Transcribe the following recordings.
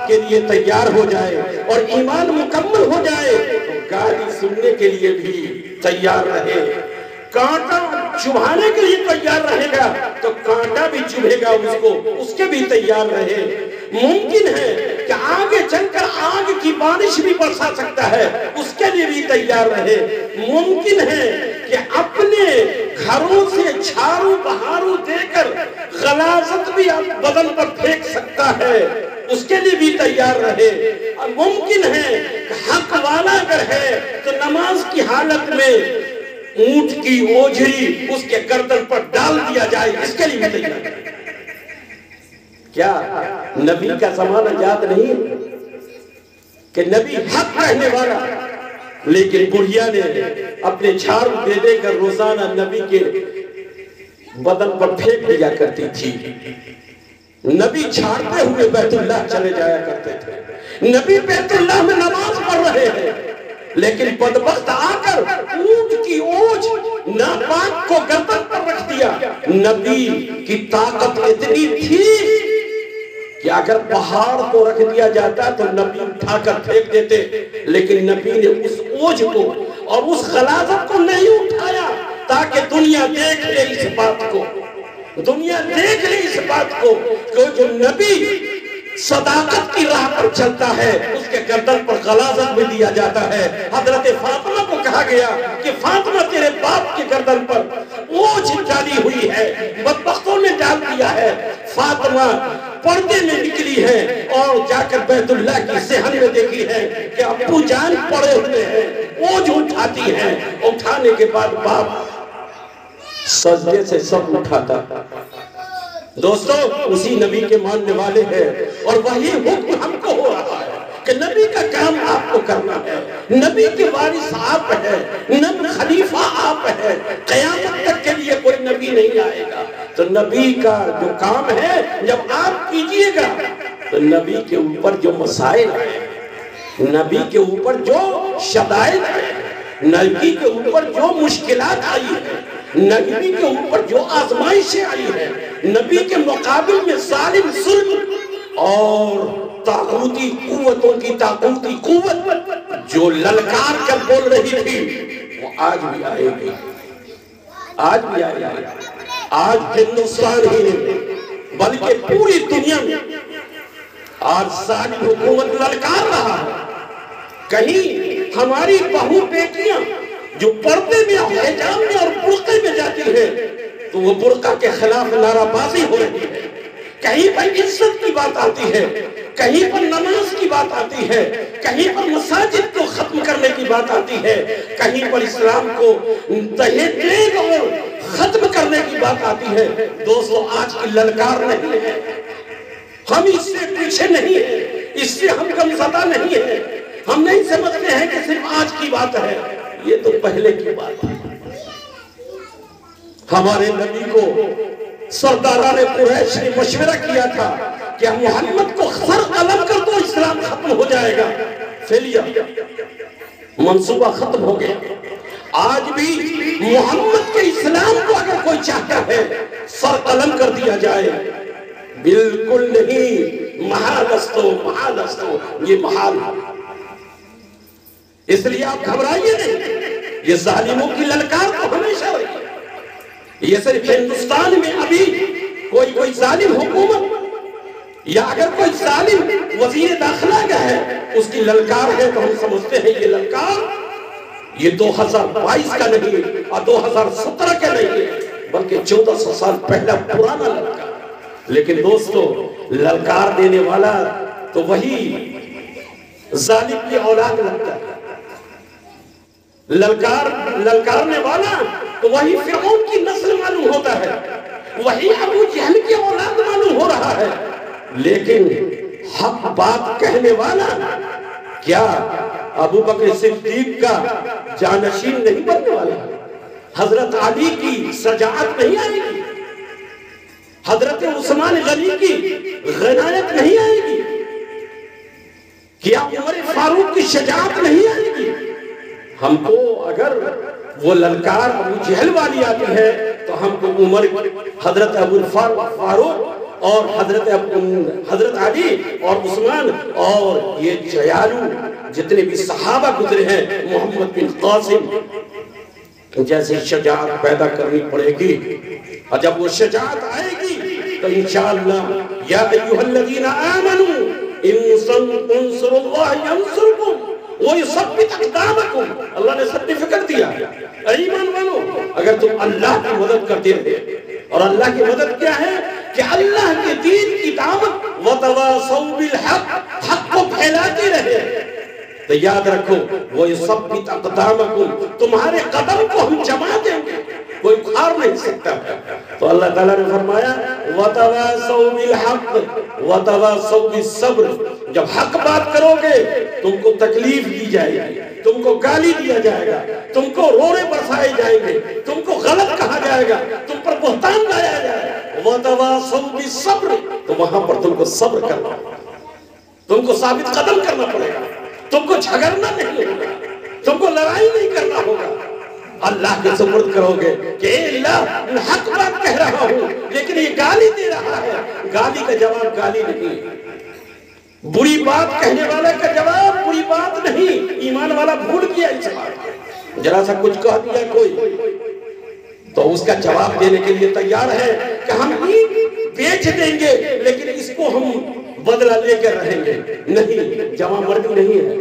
کے لیے تیار ہو جائے اور ایمان مکمل ہو جائے تو گالی سننے کے لیے بھی تیار رہے، کانٹا چبھانے کے لیے تیار رہے گا تو کانٹا بھی چبھے گا اس کو، اس کے بھی تیار رہے۔ ممکن ہے کہ آگے چل کر آگ کی بارش بھی برسا سکتا ہے، اس کے لیے بھی تیار رہے۔ ممکن ہے کہ اپنے گھروں سے جھاڑو بہارو دے کر غلاظت بھی بدن پر پھینک سکتا ہے، اس کے لیے بھی تیار رہے۔ ممکن ہے کہ حق والا اگر ہے تو نماز کی حالت میں اونٹ کی اوجھری اس کے گردن پر ڈال دیا جائے، اس کے لیے بھی تیار رہے۔ کیا نبی کا زمانہ یاد نہیں کہ نبی حق کہنے والا، لیکن بڑھیا نے اپنے جھاڑو دے دے کر روزانہ نبی کے بدن پر پھینک دیا کرتی تھی۔ نبی جھاڑتے ہوئے بیت اللہ چلے جایا کرتے تھے، نبی بیت اللہ میں نماز پڑھ رہے ہیں، لیکن بدبخت آ کر اونٹ کی اوج ناپاک کو گردن پر رکھ دیا۔ نبی کی طاقت اتنی تھی کہ اگر پہاڑ کو رکھ دیا جاتا تو نبی اٹھا کر پھینک دیتے، لیکن نبی نے اس اوج کو اور اس غلاظت کو نہیں اٹھایا تاکہ دنیا دیکھ لے اس بات کو، دنیا دیکھ لے اس بات کو کہ جو نبی صداقت کی راہ پر چلتا ہے اس کے گردن پر غلاظت بھی دیا جاتا ہے۔ حضرت فاطمہ کو کہا گیا کہ فاطمہ تیرے باپ کے گردن پر اوجھ ڈالی ہوئی ہے، بدبختوں نے ڈال دیا ہے۔ فاطمہ پردے میں نکلی ہے اور جا کر بیت اللہ کی صحن میں دیکھی ہے کہ ابو جان پڑے ہوئے ہیں، اوجھ اٹھاتی ہیں، اٹھانے کے بعد باپ سجدے سے سب اٹھاتا۔ دوستو اسی نبی کے ماننے والے ہیں اور وہی حکم ہم کو ہو رہا ہے کہ نبی کا کام آپ کو کرنا ہے، نبی کے وارث آپ ہیں، نبی خلیفہ آپ ہیں، قیامت تک کے لیے کوئی نبی نہیں آئے گا، تو نبی کا جو کام ہے جب آپ کیجئے گا تو نبی کے اوپر جو مسائل ہیں، نبی کے اوپر جو شدائد ہیں، نبی کے اوپر جو مشکلات آئی ہیں، نبی کے اوپر جو آزمائشیں آئی ہیں، نبی کے مقابل میں ظالم ظلم اور طاغوتی قوتوں کی طاغوتی قوت جو للکار کر بول رہی تھی وہ آج بھی آئے گی، آج بھی آئے گی۔ آج ہندوستان ہی نہیں بلکہ پوری دنیا میں آج ظالم حکومت للکار رہا ہے۔ کہیں ہماری بہو بیٹیاں جو پردے میں حجاب میں اور برقعے میں جاتی ہیں تو وہ برقع کے خلاف نعرہ بازی ہو رہی ہے، کہیں پر عزت کی بات آتی ہے، کہیں پر نماز کی بات آتی ہے، کہیں پر مساجد کو ختم کرنے کی بات آتی ہے، کہیں پر اسلام کو تہدید اور ختم کرنے کی بات آتی ہے۔ دوستو آج کی للکار نہیں ہے، ہم اس سے پیچھے نہیں ہیں، اس سے ہم غمزدہ نہیں ہیں، ہم نہیں سمجھتے ہیں کہ صرف آج کی بات ہے، یہ تو پہلے کی بات ہے۔ ہمارے نبی کو سرداران قریش نے مشورہ کیا تھا کہ محمد کو سر قلم کر دو اسلام ختم ہو جائے گا، فیلیا منصوبہ ختم ہو گیا۔ آج بھی محمد کے اسلام کو اگر کوئی چاہتا ہے سر قلم کر دیا جائے، بالکل نہیں، محال استو محال استو، یہ محال ہے۔ اس لیے آپ گھبرائیے نہیں، یہ ظالموں کی للکار تو ہمیشہ رہی ہے۔ یہ صرف ہندوستان میں ابھی کوئی ظالم حکومت یا اگر کوئی ظالم وزیر داخلہ کا ہے اس کی للکار ہے تو ہم سمجھتے ہیں یہ للکار یہ 2022 کا نہیں اور 2017 کا نہیں ہے بلکہ 1400 سال پہلا پرانا للکار۔ لیکن دوستو للکار دینے والا تو وہی ظالم کی اولاد لگتا ہے، للکارنے والا تو وہی فرعون کی نسل معلوم ہوتا ہے، وہی ابو جہل کی اولاد معلوم ہو رہا ہے، لیکن حق بات کہنے والا کیا ابو بکر صدیق کا جانشین نہیں بننے والا؟ حضرت علی کی شجاعت نہیں آئے گی؟ حضرت عثمان غنی کی غنایت نہیں آئے گی؟ کیا عمر فاروق کی شجاعت نہیں آئے گی؟ ہم کو اگر وہ للکار ابو جہل والی آتی ہے تو ہم کو عمر حضرت ابو فاروق اور حضرت علی اور عثمان اور یہ جیالو جتنے بھی صحابہ گزرے ہیں، محمد بن قاسم، جیسے شجاعت پیدا کرنی پڑے گی، اور جب وہ شجاعت آئے گی تو انشاءاللہ یا ایھا الذین آمنوا انصروا اللہ ینصرکم وَيُثَبِّتْ أَقْدَامَكُمْ، اللہ نے سرٹیفکیٹ دیا اے ایمان والو، اگر تم اللہ کی مدد کرتے رہے، اور اللہ کی مدد کیا ہے کہ اللہ کے دین کی دعوت وَتَوَاصَوْا بِالْحَقِّ، حق کو پھیلاتے رہے، تو یاد رکھو وَيُثَبِّتْ أَقْدَامَكُمْ، تمہارے قدم کو ہم جما دیں گے، کوئی کھار نہیں سکتا۔ تو اللہ تعالیٰ نے فرمایا وَتَوَاصَوْا بِالْحَقِّ وَتَوَاصَوْا بِالصَّبْرِ، جب حق بات کرو گے تم کو تکلیف دی جائے گی، تم کو گالی دیا جائے گا، تم کو روڑے برسائے جائیں گے، تم کو غلط کہا جائے گا، تم پر بہتان لایا جائے گا، وَتَوَاصَوْا بِالصَّبْرِ، تو وہاں پر تم کو صبر کرنا ہوگا، تم کو ثابت قدم کرنا پڑے گا، تم کو جھگڑنا نہیں ہوگا، تم کو لڑائی نہیں کرنا ہوگا، اللہ کے سپرد کرو گے کہ اے اللہ میں حق بات کہہ رہا ہوں لیکن یہ گالی دے رہا ہے، گالی کا جواب گالی نہیں، بری بات کہنے والا کا جواب بری بات نہیں، ایمان والا بھول گیا اس بات، ذرا سا کچھ کہہ دیا کوئی تو اس کا جواب دینے کے لیے تیار ہے کہ ہم بیچ دیں گے لیکن اس کو ہم بدلہ لے کر رہیں گے، نہیں، جواب مردی نہیں ہے۔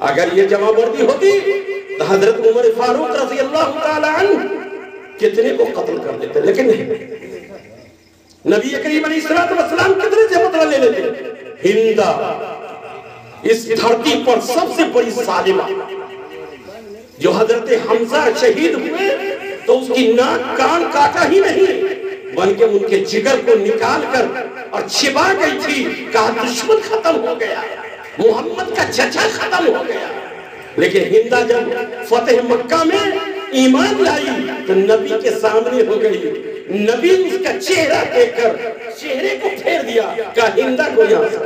اگر یہ جواب مردی ہوتی تو حضرت عمر فاروق رضی اللہ تعالی عنہ کتنے کو قتل کر دیتے، لیکن نہیں، نبی کریم علیہ السلام کتنے سے بدلہ لے لیتے۔ ہندہ اس دھرتی پر سب سے بڑی ظالمہ، جو حضرت حمزہ شہید ہوئے تو اس کی ناک کان کاٹا ہی نہیں بلکہ ان کے جگر کو نکال کر اور چھپا گئی تھی، کہا دشمن ختم ہو گیا، محمد کا چچا ختم ہو گیا، لیکن ہندہ جب فتح مکہ میں ایمان لائی تو نبی کے سامنے ہو گئی، نبی اس کا چہرہ دیکھ کر چہرے کو پھیر دیا، کہا ہندہ کو یہاں سے،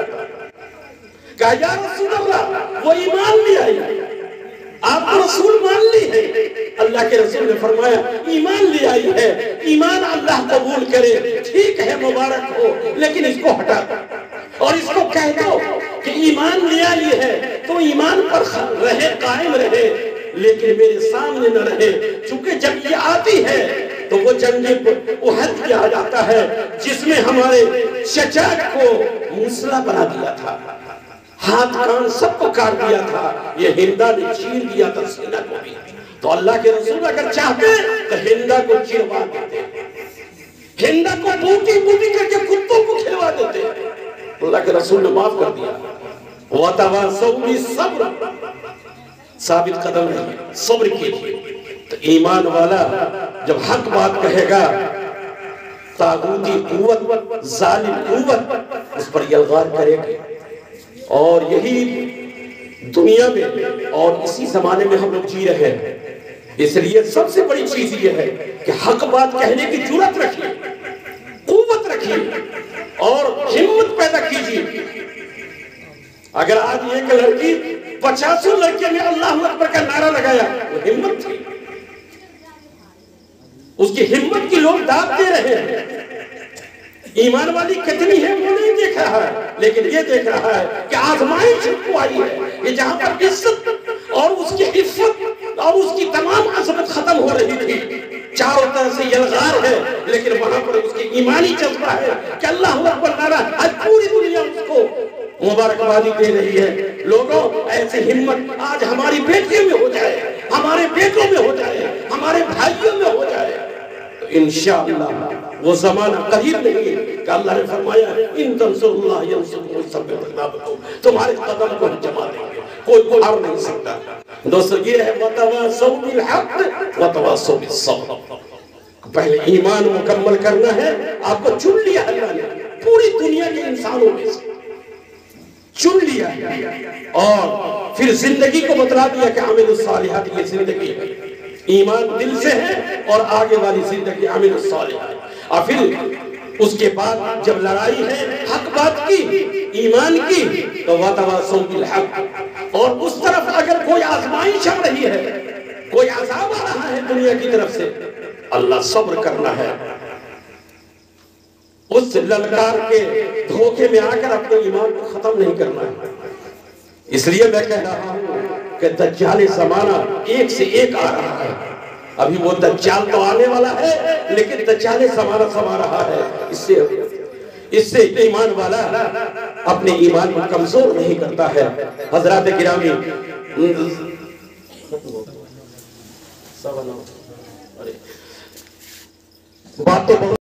کہا یا رسول اللہ وہ ایمان لے آئی، آپ کو رسول مان لی ہے، اللہ کے رسول نے فرمایا ایمان لے آئی ہے، ایمان اللہ قبول کرے، ٹھیک ہے مبارک ہو، لیکن اس کو ہٹا اور اس کو کہہ دو کہ ایمان لے آئی ہے تو ایمان پر رہے، قائم رہے، لیکن میرے سامنے نہ رہے، چونکہ جب یہ آتی ہے تو وہ جنگ احد کیا جاتا ہے جس میں ہمارے چچا کو موسلا بنا دیا تھا، ہاتھ کان سب کو کاٹ دیا تھا، یہ ہندہ نے چیر دیا تھا سینہ کو بھی، تو اللہ کے رسول اگر چاہتے تو ہندہ کو چروا دیتے، ہندہ کو بوٹی بوٹی کر کے کتوں کو کھلوا دیتے، اللہ کے رسول نے معاف کر دیا۔ وَتَوَاصَوْا بِالصَّبْرِ، ثابت قدم رہیے، صبر کیجئے، تو ایمان والا جب حق بات کہے گا طاغوتی قوت، ظالم قوت اس پر یلغار کرے گا، اور یہی دنیا میں اور اسی زمانے میں ہم لوگ جی رہے ہیں، اس لیے سب سے بڑی چیز یہ ہے کہ حق بات کہنے کی جرات رکھیے، قوت رکھیے اور ہمت پیدا کیجیے۔ اگر آج ایک لڑکی 50 لڑکے میں اللہ اکبر کا نعرہ لگایا، وہ ہمت تھی، اس کی ہمت کی لوگ داد دے رہے ہیں، ایمان والی کتنی ہے وہ نہیں دیکھ رہا ہے، لیکن یہ دیکھ رہا ہے کہ آزمائش کو آئی ہے، یہ جہاں پر عزت اور اس کی عفت اور اس کی تمام عظمت ختم ہو رہی تھی، چاروں طرف سے یلغار ہے، لیکن وہاں پر اس کی ایمانی جذبہ ہے کہ اللہ اکبر نعرہ، آج پوری دنیا اس کو مبارکبادی دے رہی ہے۔ لوگوں ایسے ہمت آج ہماری بیٹیوں میں ہو جائے، ہمارے بیٹوں میں ہو جائے، ہمارے بھائیوں میں ہو جائے تو انشاءاللہ وہ زمانہ قریب نہیں کہ اللہ نے فرمایا ان تنصروا اللہ ینصرکم ویثبت اقدامکم، تمہارے قدم کو ہم جما دیں گے، کوئی ہار نہیں سکتا۔ دوستو یہ ہے وتواصوا بالحق وتواصوا بالصبر، پہلے ایمان مکمل کرنا ہے، آپ کو چن لیا اللہ نے پوری دنیا کے انسانوں میں سے چن لیا اور پھر زندگی کو بتلا دیا کہ عامل الصالحات یہ زندگی ہے، ایمان دل سے ہے اور آگے والی زندگی عامل الصالحات، اور پھر اس کے بعد جب لڑائی ہے حق بات کی، ایمان کی، تو وتواصوا بالحق، اور اس طرف اگر کوئی آزمائش آ رہی ہے، کوئی عذاب آ رہا ہے دنیا کی طرف سے، اللہ صبر کرنا ہے، اس للکار کے دھوکے میں آ کر اپنے ایمان کو ختم نہیں کرنا ہے۔ اس لیے میں کہہ رہا ہوں کہ دجال زمانہ ایک سے ایک آ رہا ہے۔ ابھی وہ دجال تو آنے والا ہے، لیکن دجال زمانہ سما رہا ہے۔ اس سے ایمان والا اپنے ایمان کو کمزور نہیں کرتا ہے۔ حضرات گرامی، بات تو بہت